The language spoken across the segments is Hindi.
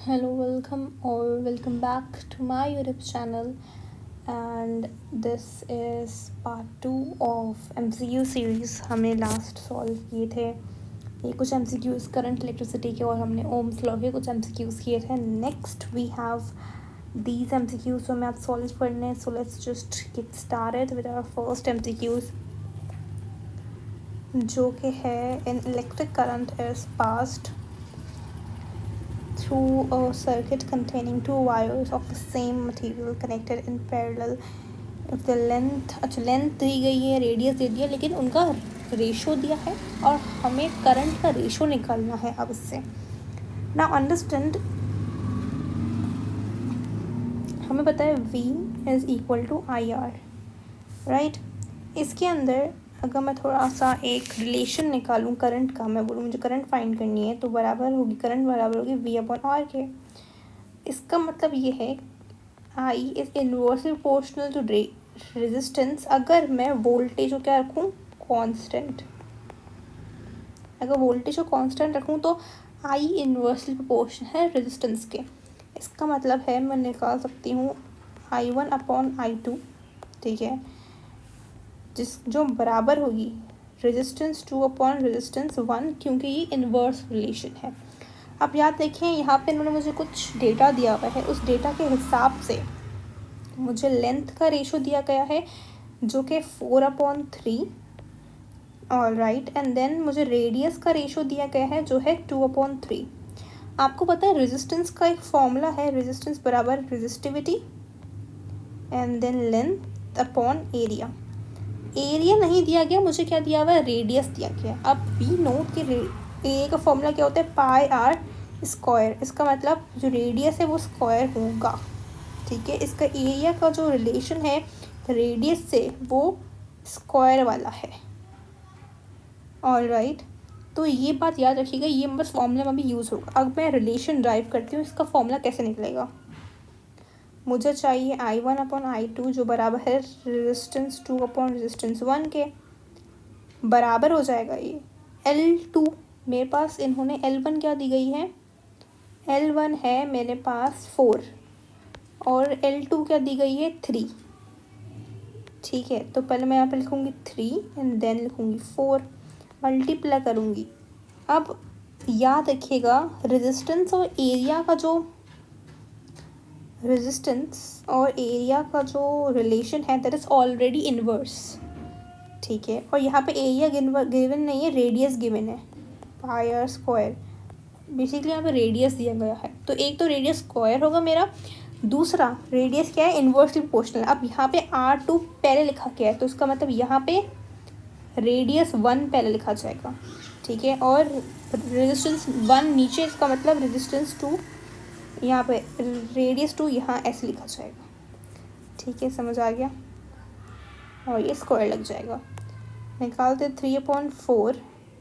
Hello, welcome or welcome back to my YouTube channel, and this is part 2 of MCQ series. हमने लास्ट सॉल्व किए थे ये कुछ MCQs करंट इलेक्ट्रिसिटी के, और हमने ओम्स लॉ के कुछ MCQs किए थे. Next we have these MCQs जो मैं आप सॉल्व करने. So let's just get started with our first MCQs, जो कि है an electric current is passed through a circuit containing two wires of the same material connected in parallel if the length. अच्छा, लेंथ दी गई है, रेडियस दे दिया, लेकिन उनका रेशो दिया है और हमें करंट का रेशो निकालना है. अब इससे नाउ अंडरस्टैंड, हमें पता है V is equal to IR, right. इसके अंदर अगर मैं थोड़ा सा एक रिलेशन निकालूं करंट का, मैं बोलूँ मुझे करंट फाइंड करनी है, तो बराबर होगी, करंट बराबर होगी V/R के. इसका मतलब ये है I is inversely proportional to resistance. अगर मैं वोल्टेज को क्या रखूँ, कांस्टेंट. अगर वोल्टेज को कांस्टेंट रखूँ तो I इनवर्सली प्रोपोर्शनल है रेजिस्टेंस के. इसका मतलब है मैं निकाल सकती हूँ I1/I2, ठीक है, जो बराबर होगी रेजिस्टेंस 2/रेजिस्टेंस 1, क्योंकि ये इन्वर्स रिलेशन है. अब याद देखें, यहाँ पे इन्होंने मुझे कुछ डेटा दिया हुआ है. उस डेटा के हिसाब से मुझे लेंथ का रेशो दिया गया है जो कि 4/3, ऑल राइट. एंड देन मुझे रेडियस का रेशो दिया गया है जो है 2/3. आपको पता है रेजिस्टेंस का एक फॉर्मूला है, रेजिस्टेंस बराबर resistivity and then length upon area. Area नहीं दिया गया, मुझे क्या दिया हुआ है, रेडियस दिया गया. अब वी नोट कि एरिया का फॉर्मूला क्या होता है, πr². इसका मतलब जो रेडियस है वो स्क्वायर होगा, ठीक है. इसका एरिया का जो रिलेशन है रेडियस से वो स्क्वायर वाला है, ऑल राइट. तो ये बात याद रखिएगा, ये बस फॉर्मूला में भी यूज़ होगा. अब मैं रिलेशन ड्राइव करती हूँ, इसका फॉर्मूला कैसे निकलेगा. मुझे चाहिए I1/I2 जो बराबर है रेजिस्टेंस 2/रेजिस्टेंस 1 के. बराबर हो जाएगा ये L2. मेरे पास इन्होंने L1 क्या दी गई है, L1 है मेरे पास 4 और L2 क्या दी गई है 3, ठीक है. तो पहले मैं यहाँ पे लिखूँगी 3 एंड देन लिखूँगी 4, मल्टीप्लाई करूँगी. अब याद रखिएगा रेजिस्टेंस और एरिया का जो रिलेशन है दैट इज़ ऑलरेडी इनवर्स, ठीक है. और यहाँ पे एरिया गिवन नहीं है, रेडियस गिवन है πr². बेसिकली यहाँ पे रेडियस दिया गया है, तो एक तो रेडियस स्क्वायर होगा मेरा, दूसरा रेडियस क्या है, इनवर्सली प्रोपोर्शनल. अब यहाँ पे R2 पहले लिखा गया है, तो उसका मतलब यहाँ पे रेडियस 1 पहले लिखा जाएगा, ठीक है. और रेजिस्टेंस 1 नीचे, इसका मतलब रेजिस्टेंस 2 यहाँ पे, रेडियस 2 यहाँ ऐसे लिखा जाएगा, ठीक है. समझ आ गया. और ये स्क्वायर लग जाएगा. निकालते 3/4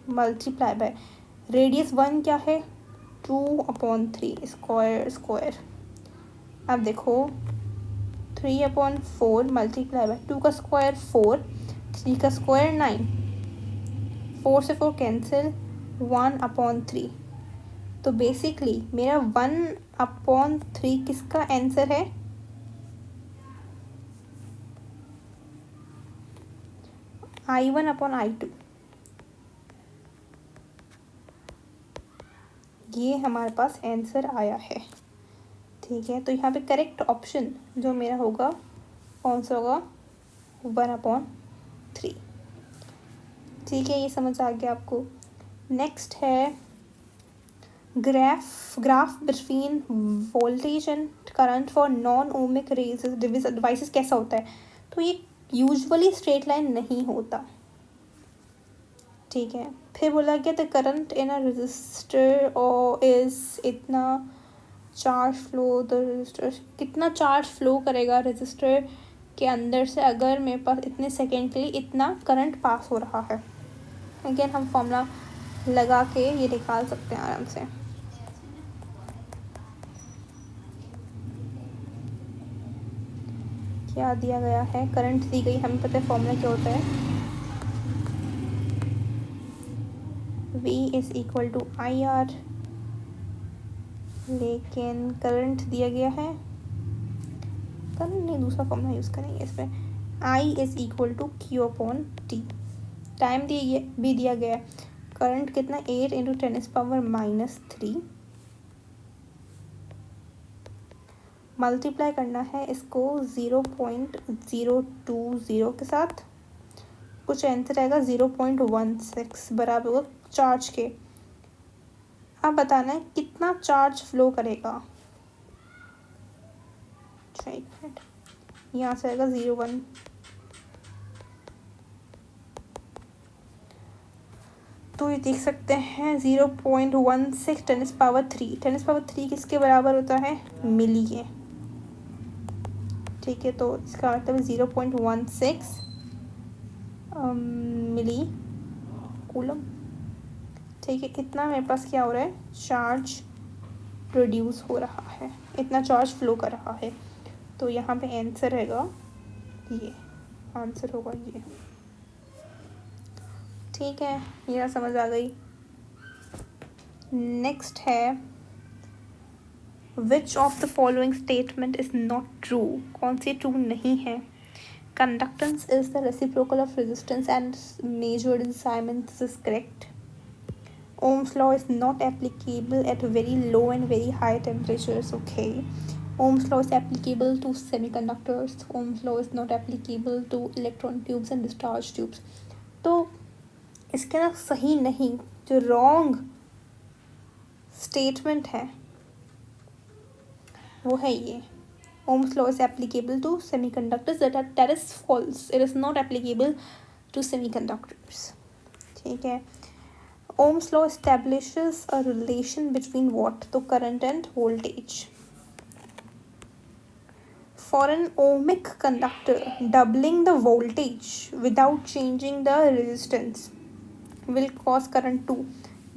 मल्टीप्लाई बाय रेडियस 1 क्या है 2/3 स्क्वायर. अब देखो 3/4 मल्टीप्लाई बाय 2 का स्क्वायर 4, 3 का स्क्वायर 9, 4 से 4 कैंसिल, 1/3. तो बेसिकली मेरा 1/3 किसका आंसर है, I1/I2. ये हमारे पास आंसर आया है, ठीक है. तो यहाँ पे करेक्ट ऑप्शन जो मेरा होगा कौन सा होगा, 1/3, ठीक है. ये समझ आ गया आपको. नेक्स्ट है graph between voltage and current for non ohmic devices कैसा होता है. तो ये यूजुअली स्ट्रेट लाइन नहीं होता, ठीक है. फिर बोला गया the current in a resistor और इज़ इतना चार्ज फ्लो, द रजिस्टर कितना चार्ज फ्लो करेगा रजिस्टर के अंदर से अगर मेरे पास इतने सेकेंड के लिए इतना करंट पास हो रहा है. अगेन हम फॉर्मूला लगा के ये निकाल सकते हैं आराम से. क्या दिया गया है, करंट दी गई, हमें पता है फॉर्मूला क्या होता है, V is equal to IR लेकिन करंट दिया गया है, करंट नहीं दूसरा फॉर्मूला यूज़ करेंगे इसमें, I is equal to Q upon T. Time भी दिया गया है, करंट कितना 8 इंटू 10⁻³ मल्टीप्लाई करना है इसको 0.020 के साथ, कुछ आंसर आएगा 0.16 बराबर होगा चार्ज के। अब बताना है कितना चार्ज फ्लो करेगा। एक मिनट, यहाँ से आएगा 0.1, तो ये देख सकते हैं 0.16 10⁻³ किसके बराबर होता है, मिली के। ठीक है, तो इसका मतलब 0.16 मिली कूलम। ठीक है, इतना मेरे पास क्या हो रहा है, चार्ज प्रोड्यूस हो रहा है, इतना चार्ज फ्लो कर रहा है। तो यहाँ पे आंसर रहेगा ये, आंसर होगा ये। ठीक है, ये समझ आ गई। नेक्स्ट है, which of the following statement is not true, कौन सी ट्रू नहीं है। Conductance is the reciprocal of resistance and measured in siemens, this is correct. Ohm's law is not applicable at very low and very high temperatures, okay. Ohm's law is applicable to semiconductors. Ohm's law is not applicable to electron tubes and discharge tubes. तो इसके ना सही नहीं, जो रॉन्ग स्टेटमेंट है वो है ये, Ohm's law is applicable to semiconductors, that is false. It is not applicable to semiconductors. ठीक है, Ohm's law establishes a relation between what, तो current and voltage. For an ohmic conductor, doubling the voltage without changing the resistance will cause current to,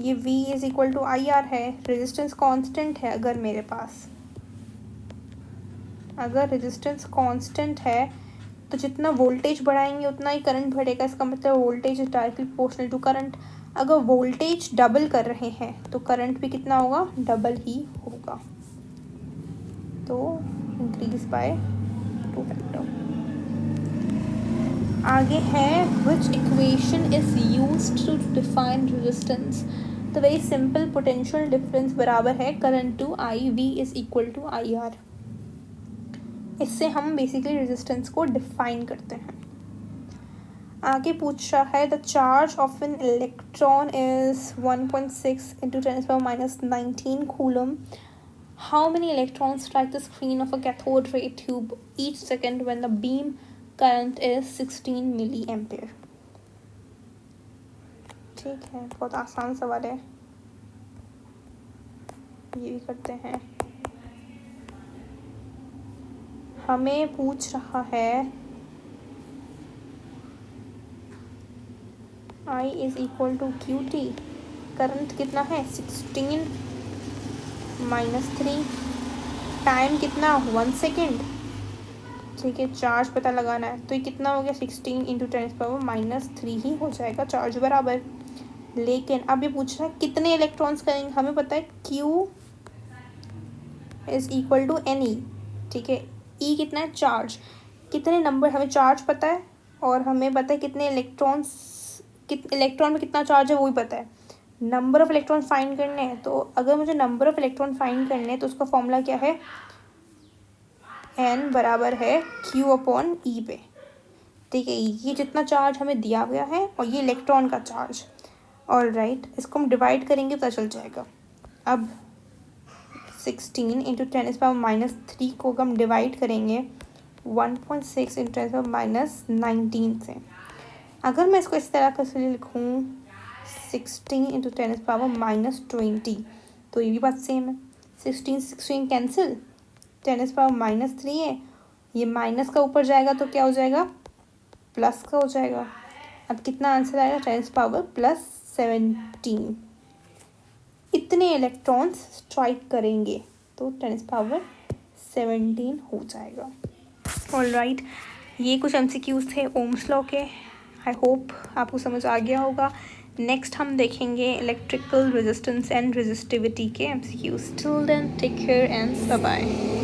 ये V is equal to IR है, resistance constant है। अगर मेरे पास अगर रेजिस्टेंस कांस्टेंट है तो जितना वोल्टेज बढ़ाएंगे उतना ही करंट बढ़ेगा, इसका मतलब voltage is directly proportional to current. अगर वोल्टेज डबल कर रहे हैं तो करंट भी कितना होगा, डबल ही होगा, तो इंक्रीज बाय 2 फैक्टर। आगे है, which equation is used to define resistance, तो वेरी सिंपल, पोटेंशियल डिफरेंस बराबर है current to I, V is equal to I R. इससे हम बेसिकली रेजिस्टेंस को डिफाइन करते हैं। आगे पूछ रहा है, the charge of an electron is 1.6 into 10⁻19 coulomb. How many electrons strike the screen of a cathode ray tube each second when the beam current is 16 milliampere. ठीक है, बहुत आसान सवाल है, ये भी करते हैं। हमें पूछ रहा है I is equal to Q T, current कितना है 16 -3, टाइम कितना 1 सेकेंड। ठीक है, चार्ज पता लगाना है, तो ये कितना हो गया 16 इंटू 10⁻³ ही हो जाएगा चार्ज बराबर। लेकिन अब ये पूछ रहा है कितने इलेक्ट्रॉन्स करेंगे, हमें पता है Q is equal to NE। ठीक है, E कितना है चार्ज, कितने नंबर, हमें चार्ज पता है और हमें पता है कितने इलेक्ट्रॉन में कितना चार्ज है वो भी पता है। नंबर ऑफ इलेक्ट्रॉन फाइंड करने हैं, तो अगर मुझे नंबर ऑफ इलेक्ट्रॉन फाइंड करने हैं तो उसका फॉर्मूला क्या है, N बराबर है Q अपॉन E पे। ठीक है, ये जितना चार्ज हमें दिया गया है और ये इलेक्ट्रॉन का चार्ज, ऑल राइट, इसको हम डिवाइड करेंगे पता चल जाएगा। अब 16 इंटू 10⁻³ को हम डिवाइड करेंगे 1.6 इंटू 10⁻19 से। अगर मैं इसको इस तरह से लिखूँ 16 इंटू 10⁻20, तो ये भी बात सेम है, 16 कैंसिल, 10⁻³ है, ये माइनस का ऊपर जाएगा तो क्या हो जाएगा, प्लस का हो जाएगा। अब कितना आंसर आएगा, 10⁻+17, इतने इलेक्ट्रॉन्स स्ट्राइक करेंगे तो 10⁻17 हो जाएगा। ऑल राइट, ये कुछ MCQs थे ओम्स लॉ के। आई होप आपको समझ आ गया होगा। नेक्स्ट हम देखेंगे इलेक्ट्रिकल रेजिस्टेंस एंड रेजिस्टिविटी के MCQs। Till then take care and bye bye.